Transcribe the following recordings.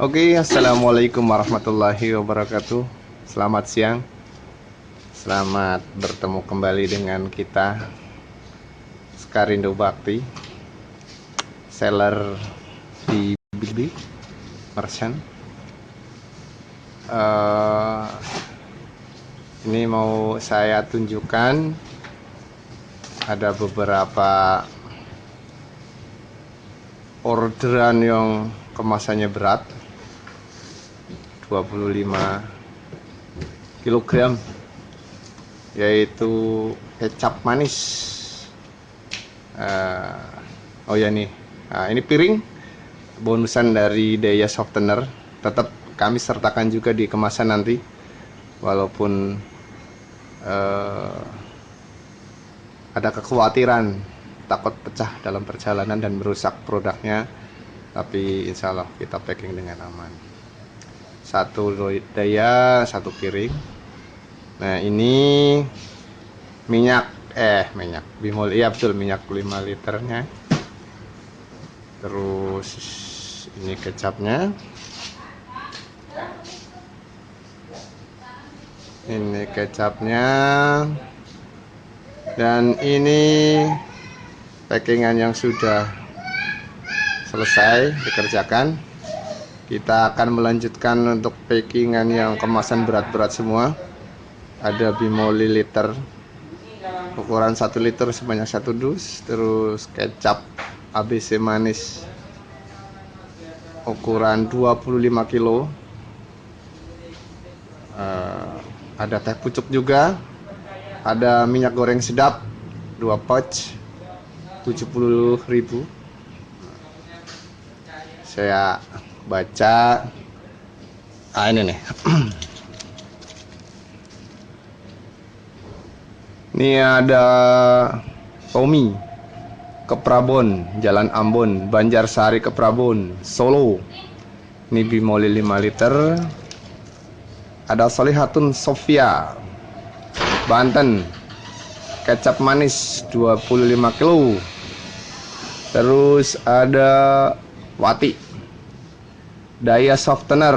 Oke, assalamualaikum warahmatullahi wabarakatuh. Selamat siang. Selamat bertemu kembali dengan kita, Skarindo Bakti, seller di Bilibili, merchant. Ini mau saya tunjukkan ada beberapa orderan yang kemasannya berat, 25 kg, yaitu kecap manis. Oh ya nih, ini piring bonusan dari Daya Softener. Tetap kami sertakan juga di kemasan nanti, walaupun ada kekhawatiran takut pecah dalam perjalanan dan merusak produknya, tapi insya Allah kita packing dengan aman. Satu Daya, satu piring. Nah, ini minyak Bimol, iya betul, minyak 5 liternya. Terus ini kecapnya, dan ini packingan yang sudah selesai dikerjakan. Kita akan melanjutkan untuk packingan yang kemasan berat-berat semua. Ada Bimoli liter, ukuran 1 liter sebanyak 1 dus. Terus kecap ABC manis ukuran 25 kilo. Ada teh pucuk juga. Ada minyak goreng sedap 2 pouch 70.000. Saya baca ini nih. Ini ada Tommy ke Prabon, Jalan Ambon, Banjarsari ke Prabon, Solo. Ini Bimoli 5 liter. Ada Solihatun Sofia, Banten, kecap manis 25 kilo. Terus ada Wati, Daya Softener,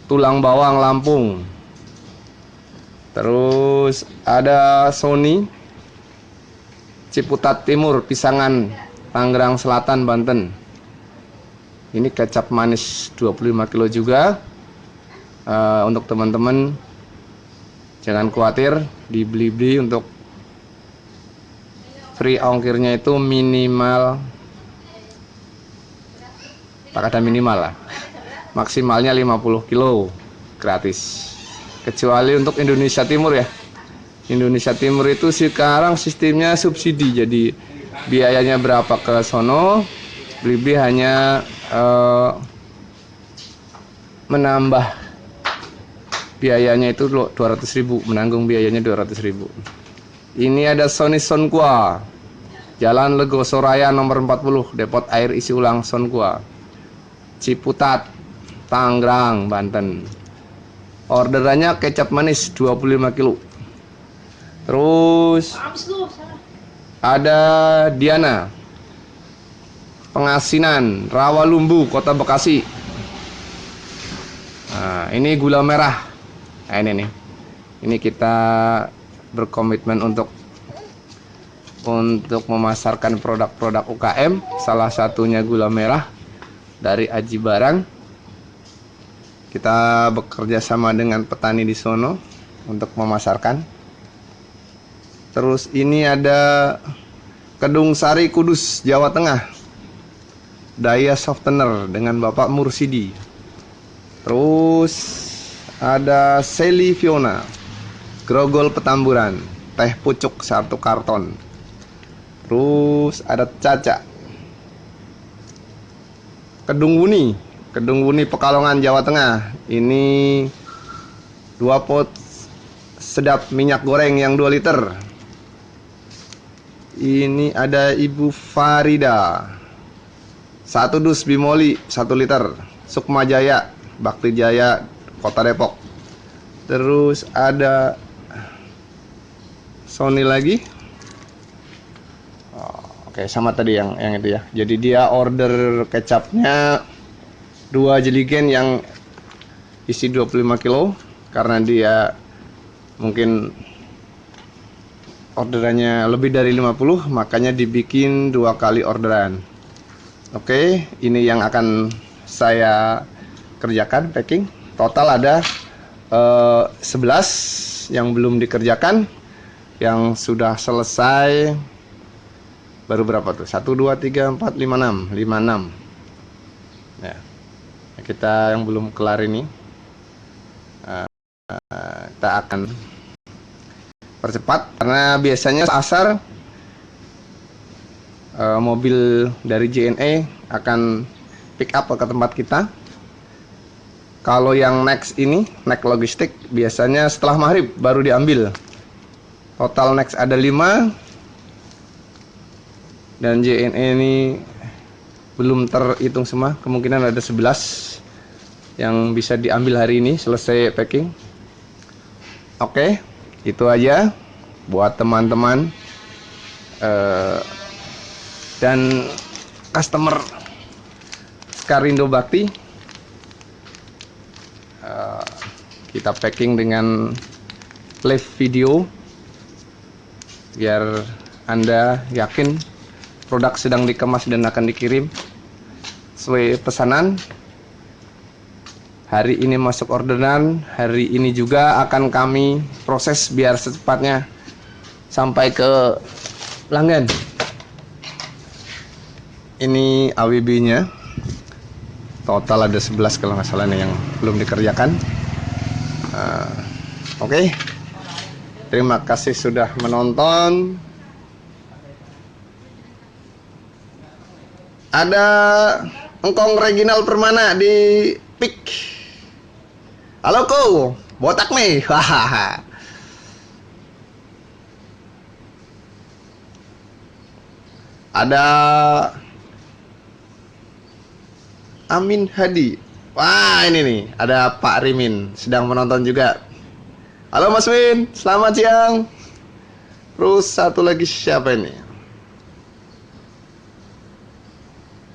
Tulang Bawang, Lampung. Terus ada Sony, Ciputat Timur, Pisangan, Tangerang Selatan, Banten. Ini kecap manis 25 kilo juga. Untuk teman-teman jangan khawatir, di Bilibili untuk free ongkirnya itu minimal, tak ada minimal lah, maksimalnya 50 kilo gratis, kecuali untuk Indonesia Timur ya. Indonesia Timur itu sekarang sistemnya subsidi, jadi biayanya berapa ke sono, Bilibili hanya menambah biayanya itu 200.000, menanggung biayanya 200.000. Ini ada Sony Sonkwa, Jalan Legosoraya nomor 40, depot air isi ulang Sonkwa, Ciputat, Tangerang, Banten. Orderannya kecap manis 25 kilo. Terus ada Diana, Pengasinan, Rawalumbu, Kota Bekasi. Nah, ini gula merah. Nah, ini nih. Ini kita berkomitmen untuk memasarkan produk-produk UKM, salah satunya gula merah dari Aji Barang. Kita bekerja sama dengan petani di sono untuk memasarkan. Terus ini ada Kedung Sari, Kudus, Jawa Tengah, Daya Softener dengan Bapak Mursidi. Terus ada Sally Fiona, Grogol Petamburan, teh pucuk 1 karton. Terus ada Caca, Kedung Wuni, Pekalongan, Jawa Tengah. Ini 2 pot sedap minyak goreng yang 2 liter. Ini ada Ibu Farida, 1 dus Bimoli 1 liter, Sukma Jaya, Bakti Jaya, Kota Depok. Terus ada Sony lagi. Oke, sama tadi yang itu ya. Jadi dia order kecapnya 2 jeligen yang isi 25 kilo, karena dia mungkin orderannya lebih dari 50, makanya dibikin 2 kali orderan. Oke, ini yang akan saya kerjakan packing. Total ada 11 yang belum dikerjakan. Yang sudah selesai baru berapa tuh? 1, 2, 3, 4, 5, 6. 56 ya. Kita yang belum kelar ini kita akan percepat, karena biasanya asar mobil dari JNE akan pick up ke tempat kita. Kalau yang next ini, next logistik, biasanya setelah maghrib baru diambil. Total next ada 5, dan JNE ini belum terhitung semua, kemungkinan ada 11 yang bisa diambil hari ini selesai packing. Oke, itu aja buat teman-teman dan customer Skarindo Bakti. Kita packing dengan live video biar Anda yakin produk sedang dikemas dan akan dikirim sesuai pesanan. Hari ini masuk orderan, hari ini juga akan kami proses biar secepatnya sampai ke pelanggan. Ini AWB-nya. Total ada 11 kalau nggak salah nih yang belum dikerjakan. Oke. Terima kasih sudah menonton. Ada engkong Reginal Permana di pick. Halo ko, botak nih. Hahaha. Ada Amin Hadi. Wah, ini nih, ada Pak Rimin sedang menonton juga. Halo Mas Win, selamat siang. Terus satu lagi siapa ini?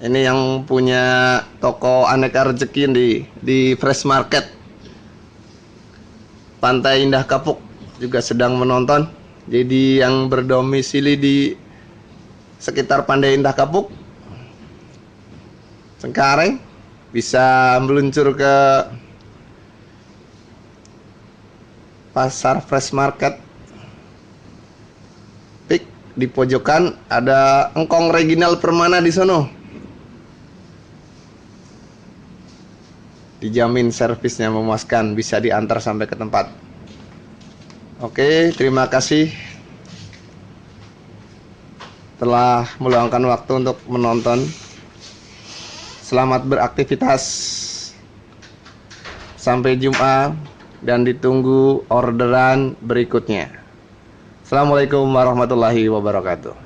Ini yang punya toko aneka rezeki di Fresh Market Pantai Indah Kapuk juga sedang menonton. Jadi yang berdomisili di sekitar Pantai Indah Kapuk, Cengkareng, bisa meluncur ke pasar Fresh Market Pik. Di pojokan ada engkong Reginal Permana di sono. Dijamin servisnya memuaskan, bisa diantar sampai ke tempat. Oke, terima kasih telah meluangkan waktu untuk menonton. Selamat beraktivitas. Sampai jumpa dan ditunggu orderan berikutnya. Assalamualaikum warahmatullahi wabarakatuh.